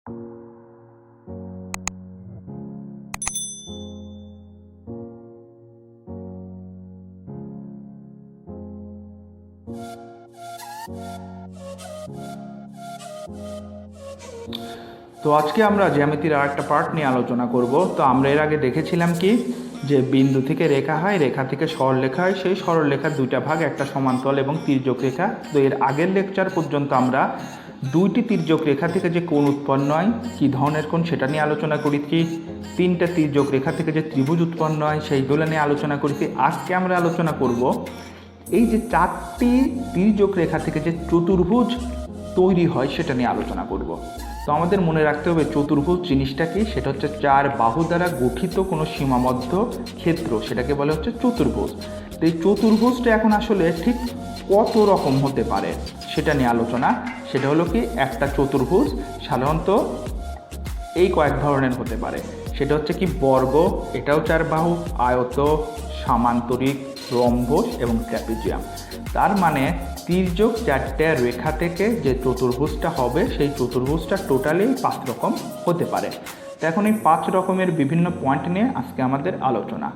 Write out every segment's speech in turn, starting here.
তো আজকে আমরা জ্যামিতির আরেকটা পার্ট নিয়ে আলোচনা করব। তো আমরা এর আগে দেখেছিলাম কি যে বিন্দু থেকে রেখা হয়, রেখা থেকে সরলরেখা হয়, সেই সরলরেখার দুইটা ভাগ, একটা সমান্তরাল এবং তির্যক রেখা। তো এর আগের লেকচার পর্যন্ত আমরা দুইটি তির্যক রেখা থেকে যে কোণ উৎপন্ন হয়, কী ধরনের কোণ সেটা নিয়ে আলোচনা করেছি। তিনটা তির্যক রেখা থেকে যে ত্রিভুজ উৎপন্ন হয় সেইগুলো নিয়ে আলোচনা করেছি। আজকে আমরা আলোচনা করব এই যে চারটি তির্যক রেখা থেকে যে চতুর্ভুজ তৈরি হয় সেটা নিয়ে আলোচনা করব। তো আমাদের মনে রাখতে হবে চতুর্ভুজ জিনিসটা কি, সেটা হচ্ছে চার বাহু দ্বারা গঠিত কোনো সীমাবদ্ধ ক্ষেত্র, সেটাকে বলে হচ্ছে চতুর্ভুজ। তো এই চতুর্ভুজটা এখন আসলে ঠিক কত রকম হতে পারে সেটা নিয়ে আলোচনা। সেটা হলো কি, একটা চতুর্ভুজ সাধারণত এই কয়েক ধরনের হতে পারে। সেটা হচ্ছে কি, বর্গ, এটাও চার বাহু, আয়ত, সামান্তরিক, রম্বস এবং ট্র্যাপিজিয়াম। তার মানে তির্যক চারটে রেখা থেকে যে চতুর্ভুজটা হবে সেই চতুর্ভুজটা টোটালি 5 রকম হতে পারে। তো এখন এই 5 রকমের বিভিন্ন পয়েন্ট নিয়ে আজকে আমাদের আলোচনা।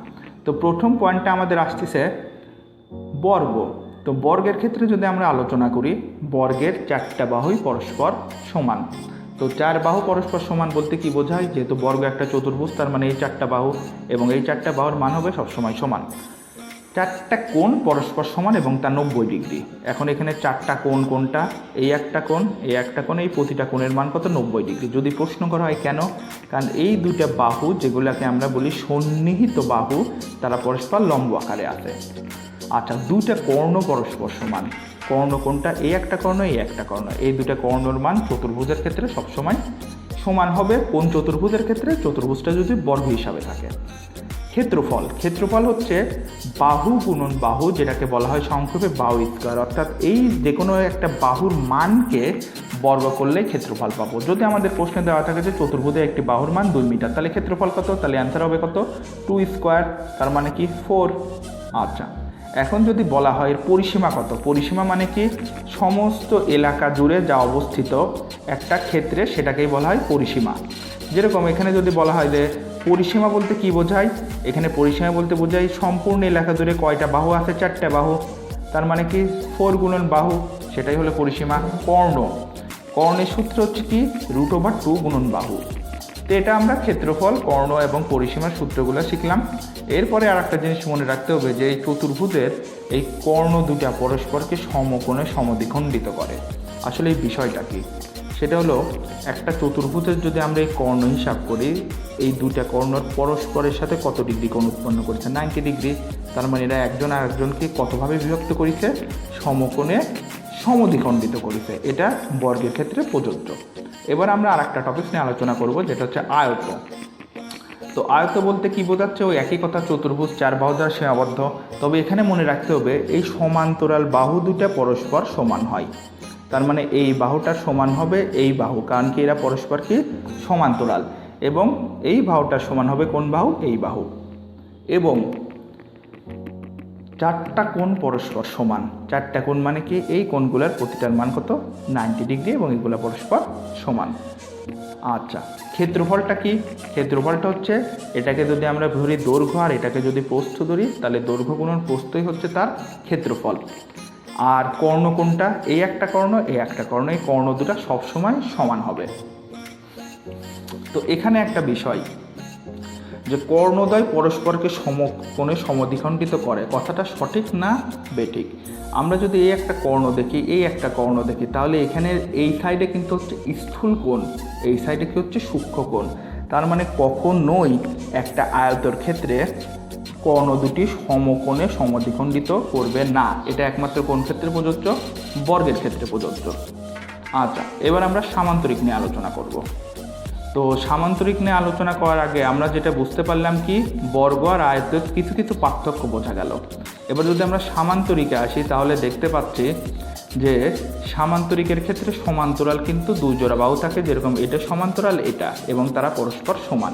তো প্রথম পয়েন্টটা আমাদের আসতেছে বর্গ। তো বর্গের ক্ষেত্রে যদি আমরা আলোচনা করি, বর্গের চারটা বাহুই পরস্পর সমান। তো চার বাহু পরস্পর সমান বলতে কি বোঝায়, যেহেতু বর্গ একটা চতুর্ভুজ তার মানে এই চারটা বাহু এবং এই চারটা বাহুর মান হবে সবসময় সমান। চারটা কোণ পরস্পর সমান এবং তা 90 ডিগ্রি। এখন এখানে চারটা কোণ কোনটা, এই একটা কোণ, এই একটা কোণ, এই প্রতিটা কোণের মান কত, 90 ডিগ্রি। যদি প্রশ্ন করা হয় কেন, কারণ এই দুইটা বাহু যেগুলোকে আমরা বলি সন্নিহিত বাহু, তারা পরস্পর লম্ব আকারে আছে। আচ্ছা, দুইটা কর্ণ পরস্পর সমান। কর্ণ কোনটা, এই একটা কর্ণ, এই একটা কর্ণ, এই দুটা কর্ণর মান চতুর্ভুজের ক্ষেত্রে সবসময় সমান হবে। কোন চতুর্ভুজের ক্ষেত্রে, চতুর্ভুজটা যদি বর্গ হিসাবে থাকে। ক্ষেত্রফল, ক্ষেত্রফল হচ্ছে বাহু গুণন বাহু, যেটাকে বলা হয় সংক্ষেপে বাহু স্কয়ার। অর্থাৎ এই যে কোনো একটা বাহুর মানকে বর্গ করলে ক্ষেত্রফল পাবো। যদি আমাদের প্রশ্নে দেওয়া থাকে যে চতুর্ভুজের একটি বাহুর মান 2 মিটার, তাহলে ক্ষেত্রফল কত, তাহলে অ্যান্সার হবে কত, 2 স্কয়ার, তার মানে কি 4। আচ্ছা, এখন যদি বলা হয় এর পরিসীমা কত, পরিসীমা মানে কি, সমস্ত এলাকা জুড়ে যা অবস্থিত একটা ক্ষেত্রে সেটাকেই বলা হয় পরিসীমা। যেরকম এখানে যদি বলা হয় যে পরিসীমা বলতে কি বোঝায়, এখানে পরিসীমা বলতে বোঝায় সম্পূর্ণ এলাকা জুড়ে কয়টা বাহু আছে, 4টে বাহু, তার মানে কি 4 গুণন বাহু, সেটাই হলো পরিসীমা। কর্ণ, কর্ণের সূত্র হচ্ছে কি √2 গুণন বাহু। তো এটা আমরা ক্ষেত্রফল, কর্ণ এবং পরিসীমার সূত্রগুলো শিখলাম। এরপরে আর একটা জিনিস মনে রাখতে হবে যে এই চতুর্ভুজের এই কর্ণ দুটা পরস্পরকে সমকোণে সমদ্বিখণ্ডিত করে। আসলে এই বিষয়টা কি, সেটা হলো একটা চতুর্ভুজের যদি আমরা এই কর্ণ হিসাব করি, এই দুটা কর্ণর পরস্পরের সাথে কত ডিগ্রি কোণ উৎপন্ন করেছে, 90 ডিগ্রি। তার মানে এরা একজন আর একজনকে কতভাবে বিভক্ত করেছে, সমকোণে সমদ্বিখণ্ডিত করেছে। এটা বর্গের ক্ষেত্রে প্রযোজ্য। এবার আমরা আর একটা টপিক নিয়ে আলোচনা করব, যেটা হচ্ছে আয়ত। তো আয়ত বলতে কি বোঝাচ্ছে, ওই একই কথা, চতুর্ভুজ চার বাহু দ্বারা সীমাবদ্ধ। তবে এখানে মনে রাখতে হবে এই সমান্তরাল বাহু দুটা পরস্পর সমান হয়। তার মানে এই বাহুটার সমান হবে এই বাহু, কারণ কি এরা পরস্পর কি সমান্তরাল, এবং এই বাহুটার সমান হবে কোন বাহু, এই বাহু। এবং চারটা কোণ পরস্পর সমান। চারটা কোণ মানে কি, এই কোণগুলোর প্রতিটার মান কত, 90 ডিগ্রি, এবং এগুলো পরস্পর সমান। আচ্ছা, ক্ষেত্রফলটা কি, ক্ষেত্রফলটা হচ্ছে এটাকে যদি আমরা ধরি দৈর্ঘ্য আর এটাকে যদি প্রস্থ ধরি, তাহলে দৈর্ঘ্য গুণন প্রস্থই হচ্ছে তার ক্ষেত্রফল। আর কর্ণ কোনটা, এই একটা কর্ণ, এই একটা কর্ণ, এই কর্ণ দুটা সবসময় সমান হবে। তো এখানে একটা বিষয় যে কর্ণদ্বয় পরস্পরকে সমকোণে সমদ্বিখণ্ডিত করে, কথাটা সঠিক না বেঠিক। আমরা যদি এই একটা কর্ণ দেখি, এই একটা কর্ণ দেখি, তাহলে এখানে এই সাইডে কিন্তু হচ্ছে স্থূল কোণ, এই সাইডে কি হচ্ছে সূক্ষ্ম কোণ। তার মানে কখনোই একটা আয়তর ক্ষেত্রে কর্ণ দুটি সমকোণে সমদ্বিখণ্ডিত করবে না। এটা একমাত্র কোন ক্ষেত্রে প্রযোজ্য, বর্গের ক্ষেত্রে প্রযোজ্য। আচ্ছা, এবার আমরা সামান্তরিক নিয়ে আলোচনা করব। তো সামান্তরিক নিয়ে আলোচনা করার আগে আমরা যেটা বুঝতে পারলাম কি, বর্গ আর আয়তের কিছু কিছু পার্থক্য বোঝা গেল। এবার যদি আমরা সামান্তরিকে আসি, তাহলে দেখতে পাচ্ছি যে সামান্তরিকের ক্ষেত্রে সমান্তরাল কিন্তু 2 জোড়া বাহু থাকে, যেরকম এটা সমান্তরাল এটা, এবং তারা পরস্পর সমান।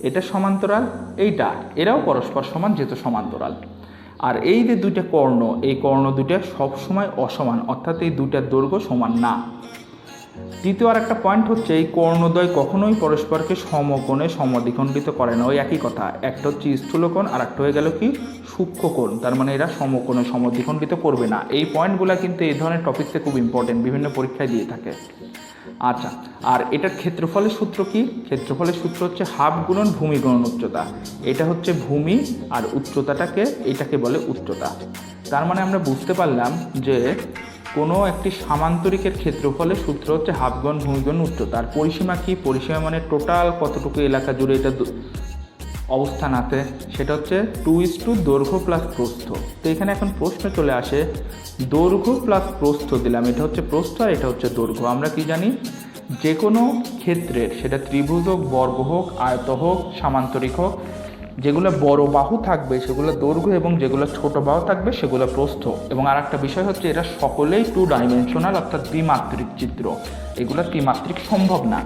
এটা সমান্তরাল এইটা, এরাও পরস্পর সমান যেহেতু সমান্তরাল। আর এই যে দুইটা কর্ণ, এই কর্ণ দুটা সবসময় অসমান, অর্থাৎ এই দুইটার দৈর্ঘ্য সমান না। দ্বিতীয় আর একটা পয়েন্ট হচ্ছে এই কর্ণদ্বয় কখনোই পরস্পরকে সমকোণে সমদ্বিখণ্ডিত করে না। ওই একই কথা, একটা হচ্ছে স্থূলকোণ আর একটা হয়ে গেল কি সূক্ষ্মকোণ, তার মানে এরা সমকোণে সমদ্বিখণ্ডিত করবে না। এই পয়েন্টগুলো কিন্তু এই ধরনের টপিকসে খুব ইম্পর্টেন্ট, বিভিন্ন পরীক্ষায় দিয়ে থাকে। আচ্ছা, আর এটার ক্ষেত্রফলের সূত্র কি? ক্ষেত্রফলের সূত্র হচ্ছে হাফ গুণন ভূমি গুণন উচ্চতা। এটা হচ্ছে ভূমি আর উচ্চতাটাকে এটাকে বলে উচ্চতা। তার মানে আমরা বুঝতে পারলাম যে কোনো একটি সামান্তরিকের ক্ষেত্রফলের সূত্র হচ্ছে হাফ গুণ ভূমি গুণ উচ্চতা। আর পরিসীমা কি? পরিসীমা মানে টোটাল কতটুকু এলাকা জুড়ে এটা অবস্থান আছে, সেটা হচ্ছে 2:2 দৈর্ঘ্য প্লাস প্রস্থ। তো এখানে এখন প্রশ্ন চলে আসে, দৈর্ঘ্য প্লাস প্রস্থ দিলাম, এটা হচ্ছে প্রস্থ আর এটা হচ্ছে দৈর্ঘ্য। আমরা কি জানি, যে কোনো ক্ষেত্রের, সেটা ত্রিভুজ হোক, বর্গ হোক, আয়ত হোক, সামান্তরিক হোক, যেগুলো বড় বাহু থাকবে সেগুলো দৈর্ঘ্য এবং যেগুলো ছোট বাহু থাকবে সেগুলো প্রস্থ। এবং আর একটা বিষয় হচ্ছে এরা সকলেই 2 ডাইমেনশনাল অর্থাৎ দ্বিমাত্রিক চিত্র, এগুলো ত্রিমাত্রিক সম্ভব না।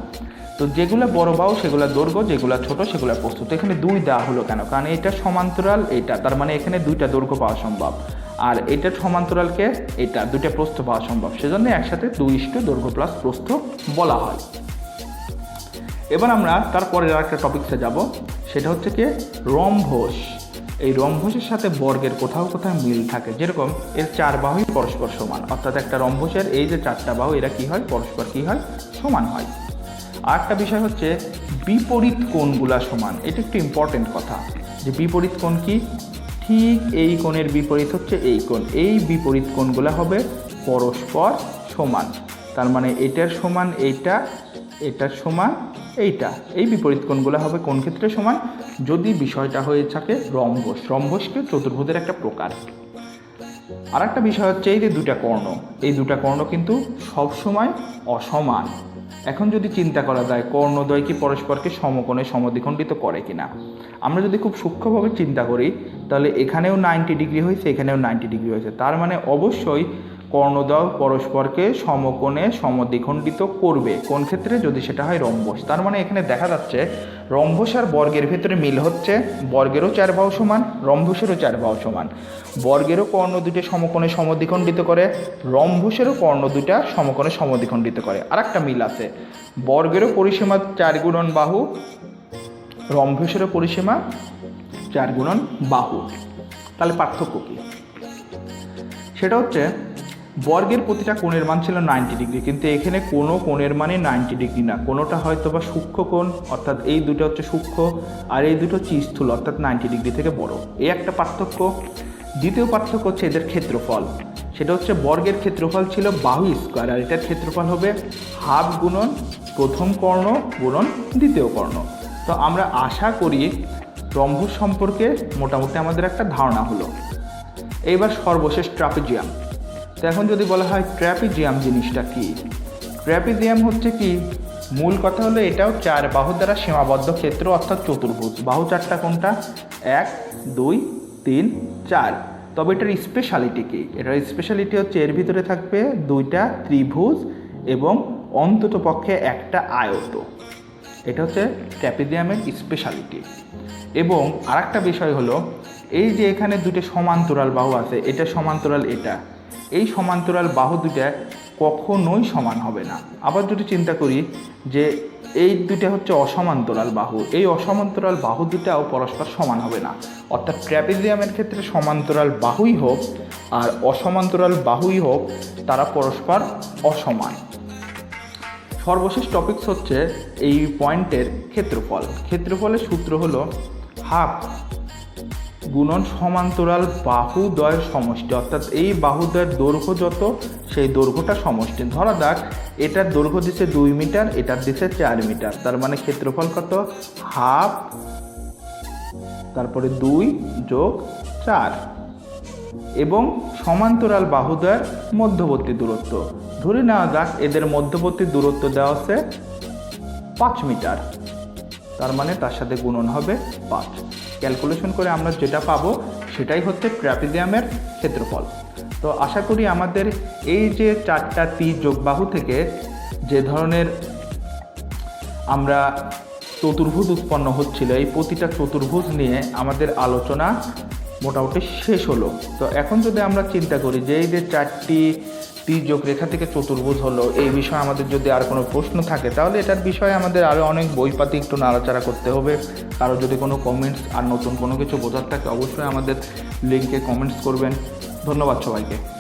তো যেগুলো বড় বাহু সেগুলো দৈর্ঘ্য, যেগুলো ছোট সেগুলো প্রস্থ। তো এখানে 2 দেওয়া হলো কেন? কারণ এটা সমান্তরাল এটা, তার মানে এখানে 2টা দৈর্ঘ্য পাওয়া সম্ভব, আর এটা সমান্তরালকে এটা 2টা প্রস্থ পাওয়া সম্ভব, সেজন্য একসাথে 2:2 দৈর্ঘ্য প্লাস প্রস্থ বলা হয়। এবার আমরা তারপরের আরেকটা টপিকসে যাব, সেটা হচ্ছে কি রম্বস। এই রম্বসের সাথে বর্গের কোথাও কোথাও মিল থাকে, যেরকম এর 4 বাহুই পরস্পর সমান, অর্থাৎ একটা রম্বসের এই যে 4টা বাহু এরা কি হয়, পরস্পর কি হয়, সমান হয়। আর একটা বিষয় হচ্ছে বিপরীত কোণগুলা সমান। এটা একটু ইম্পর্টেন্ট কথা, যে বিপরীত কোণ কি? ঠিক এই কোণের বিপরীত হচ্ছে এই কোণ, এই বিপরীত কোণগুলা হবে পরস্পর সমান। তার মানে এটার সমান এইটা, এটার সমান এইটা, এই বিপরীত কোণগুলো হবে কোন ক্ষেত্রে সমান? যদি বিষয়টা হয়ে থাকে রম্বস। রম্বসকে চতুর্ভুজের একটা প্রকার। আর একটা বিষয় হচ্ছে এই যে 2টা কর্ণ, এই 2টা কর্ণ কিন্তু সবসময় অসমান। এখন যদি চিন্তা করা যায় কর্ণদ্বয় কি পরস্পরকে সমকোণে সমদ্বিখণ্ডিত করে কিনা, আমরা যদি খুব সূক্ষ্মভাবে চিন্তা করি তাহলে এখানেও 90 ডিগ্রি হয়েছে, এখানেও 90 ডিগ্রি হয়েছে, তার মানে অবশ্যই কর্ণদ্বয় পরস্পরকে সমকোণে সমদ্বিখণ্ডিত করবে। কোন ক্ষেত্রে? যদি সেটা হয় রম্বস। তার মানে এখানে দেখা যাচ্ছে রম্বস আর বর্গের ভেতরে মিল হচ্ছে, বর্গেরও 4 বাহু সমান, রম্বসেরও 4 বাহু সমান। বর্গেরও কর্ণ 2টে সমকোণে সমদ্বিখণ্ডিত করে, রম্বসেরও কর্ণ 2টা সমকোণে সমদ্বিখণ্ডিত করে। আর একটা মিল আছে, বর্গেরও পরিসীমা 4 গুণন বাহু, রম্বসেরও পরিসীমা 4 গুণন বাহু। তাহলে পার্থক্য কি? সেটা হচ্ছে বর্গের প্রতিটা কোণের মান ছিল 90 ডিগ্রি, কিন্তু এখানে কোনো কোণের মানে 90 ডিগ্রি না, কোনোটা হয়তো বা সূক্ষ্ম কোণ, অর্থাৎ এই 2টা হচ্ছে সূক্ষ্ম আর এই 2টো হচ্ছে স্থূল, অর্থাৎ 90 ডিগ্রি থেকে বড়। এই একটা পার্থক্য। দ্বিতীয় পার্থক্য হচ্ছে এদের ক্ষেত্রফল। সেটা হচ্ছে বর্গের ক্ষেত্রফল ছিল বাহু স্কোয়ার, আর এটার ক্ষেত্রফল হবে হাফ গুণন প্রথম কর্ণ গুণন দ্বিতীয় কর্ণ। তো আমরা আশা করি রম্বস সম্পর্কে মোটামুটি আমাদের একটা ধারণা হলো। এইবার সর্বশেষ ট্রাপিজিয়াম। তো এখন যদি বলা হয় ট্র্যাপিজিয়াম জিনিসটা কি? ট্র্যাপিজিয়াম হচ্ছে কি, মূল কথা হলো এটাও 4 বাহু দ্বারা সীমাবদ্ধ ক্ষেত্র অর্থাৎ চতুর্ভুজ। বাহু 4টা কোনটা? 1, 2, 3, 4। তবে এটার স্পেশালিটি কি? এটার স্পেশালিটি হচ্ছে এর ভিতরে থাকবে 2টা ত্রিভুজ এবং অন্তত পক্ষে একটা আয়ত। এটা হচ্ছে ট্র্যাপিজিয়ামের স্পেশালিটি। এবং আরেকটা বিষয় হলো এই যে এখানে 2টে সমান্তরাল বাহু আছে, এটা সমান্তরাল এটা, এই সমান্তরাল বাহু 2টা কখনোই সমান হবে না। আবার যদি চিন্তা করি যে এই 2টা হচ্ছে অসমান্তরাল বাহু, এই অসমান্তরাল বাহু 2টাও পরস্পর সমান হবে না। অর্থাৎ ট্র্যাপিজিয়ামের ক্ষেত্রে সমান্তরাল বাহুই হোক আর অসমান্তরাল বাহুই হোক, তারা পরস্পর অসমান। সর্বশেষ টপিকস হচ্ছে এই পয়েন্টের ক্ষেত্রফল। ক্ষেত্রফলের সূত্র হলো হাফ গুণন সমান্তরাল বাহুদ্বয়ের সমষ্টি, অর্থাৎ এই বাহুদ্বয়ের দৈর্ঘ্য যত সেই দৈর্ঘ্যটা সমষ্টি। ধরা যাক এটার দৈর্ঘ্য দিচ্ছে 2 মিটার, এটার দিচ্ছে 4 মিটার, তার মানে ক্ষেত্রফল কত? হাফ তারপরে 2 যোগ 4 এবং সমান্তরাল বাহুদ্বয়ের মধ্যবর্তী দূরত্ব। ধরে নেওয়া যাক এদের মধ্যবর্তী দূরত্ব দেওয়া আছে 5 মিটার, তার মানে তার সাথে গুণন হবে 5। ক্যালকুলেশন করে আমরা যেটা পাবো সেটাই হচ্ছে ট্র্যাপিজিয়ামের ক্ষেত্রফল। তো আশা করি আমাদের এই যে 4টা ত্রিযোগ বাহু থেকে যে ধরনের আমরা চতুর্ভুজ উৎপন্ন হচ্ছিল, এই প্রতিটা চতুর্ভুজ নিয়ে আমাদের আলোচনা মোটামুটি শেষ হলো। তো এখন যদি আমরা চিন্তা করি যে এই যে 4টি তির্যক রেখা থেকে চতুর্ভুজ হলো, এই বিষয়ে আমাদের যদি আর কোনো প্রশ্ন থাকে তাহলে এটার বিষয়ে আমাদের আরও অনেক বইপাতি একটু নাড়াচাড়া করতে হবে। কারো যদি কোনো কমেন্টস আর নতুন কোনো কিছু বোঝার থাকে অবশ্যই আমাদের লিঙ্কে কমেন্টস করবেন। ধন্যবাদ সবাইকে।